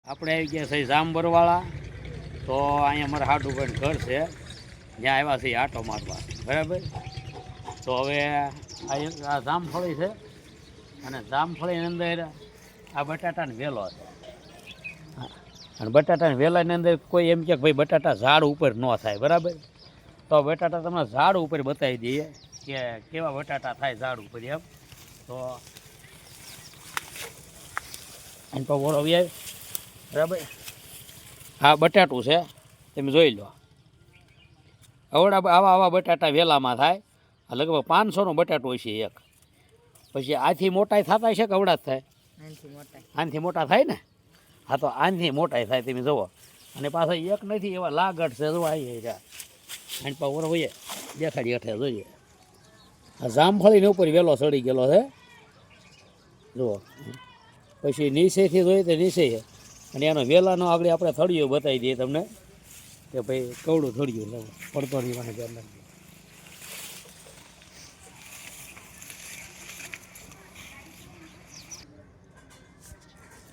આપણે આવી ગયા છે જામબરવાળા. તો અહીંયા મારા હાડુભાઈ ઘર છે, જ્યાં આવ્યા છે આટો મારવા. બરાબર. તો હવે આ જામફળી છે, અને જામફળીની અંદર આ બટાટાનો વેલો છે. અને બટાટાના વેલાની અંદર કોઈ એમ કે ભાઈ બટાટા ઝાડ ઉપર ન થાય. બરાબર. તો બટાટા તમને ઝાડ ઉપર બતાવી દઈએ કે કેવા બટાટા થાય ઝાડ ઉપર એમ. તો એમ તો બોલો વ્યાય. બરાબર. આ બટાટું છે, તમે જોઈ લો. આવા બટાટા વેલામાં થાય. લગભગ 500નું બટાટું હશે એક. પછી આથી મોટાઈ થતા છે કે અવડા જ થાય? આનથી મોટા થાય ને. હા, તો આનથી મોટાઈ થાય. તમે જુઓ. અને પાછા એક નથી, એવા લાગડ છે. જો આવી રહ્યા અને પા ઓર હોઈએ દેખાડી હેઠે જોઈએ. આ જામફળીની ઉપર વેલો ચડી ગયેલો છે. જુઓ. પછી નીચેથી જોઈએ તો નીચે છે. અને એનો વેલાનો આગળ આપણે થળિયો બતાવી દઈએ તમને કે ભાઈ કવડું થળિયું પડતો નહીં મને ધ્યાન રાખજો.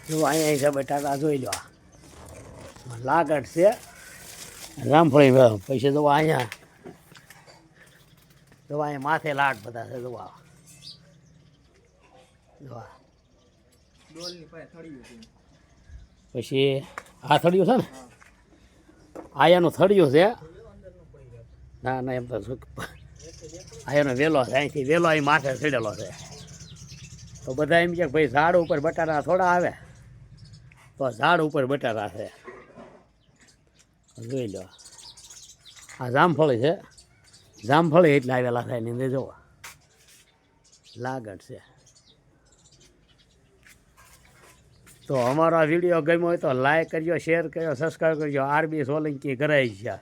જો અહીંયા છે બટાકા જોઈ લો. લાગડ છે જામફળી. પછી જો અહીંયા માથે લાટ બધા છે. જોવા પછી આ થળિયું છે ને, આયાનું થળિયું છે. ના ના, એમ તો આયાનો વેલો છે. અહીંથી વેલો અહીં માથે ચડેલો છે. તો બધા એમ કે ભાઈ ઝાડ ઉપર બટાટા થોડા આવે, તો ઝાડ ઉપર બટાટા છે. જોઈ લો. આ જામફળી છે. જામફળી એટલે આવેલા થાય એની અંદર જોવા લાગડ છે. તો અમારો આ વિડીયો ગમ્યો હોય તો લાઈક કરજો, શેર કરજો, સબસ્ક્રાઈબ કરજો. RB સોલંકી કરાય છે.